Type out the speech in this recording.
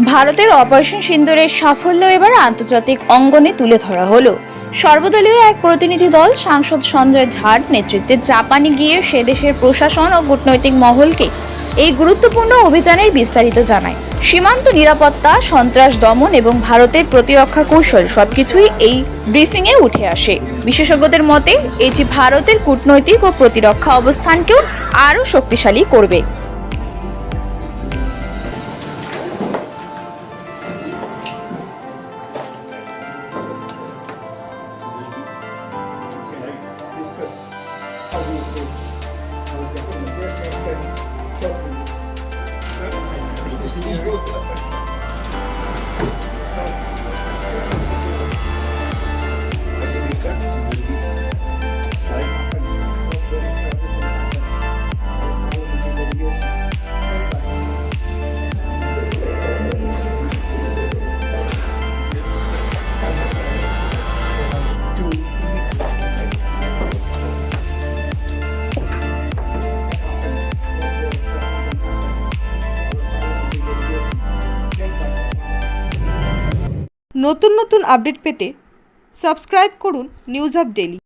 ভারতের অপারেশন সিন্দুরের সাফল্য এবার আন্তর্জাতিক অঙ্গনে তুলে ধরা হলো। সর্বদলীয় এক প্রতিনিধি দল সাংসদ সঞ্জয় ঝার নেতৃত্বে জাপানে গিয়ে সে দেশের প্রশাসন ও কূটনৈতিক মহলকে এই গুরুত্বপূর্ণ অভিযানের বিস্তারিত জানায়। সীমান্ত নিরাপত্তা, সন্ত্রাস দমন এবং ভারতের প্রতিরক্ষা কৌশল সবকিছুই এই ব্রিফিংয়ে উঠে আসে। বিশেষজ্ঞদের মতে এটি ভারতের কূটনৈতিক ও প্রতিরক্ষা অবস্থানকেও আরও শক্তিশালী করবে। Discuss how we approach our নতুন নতুন আপডেট পেতে সাবস্ক্রাইব করুন নিউজ আপ ডেইলি।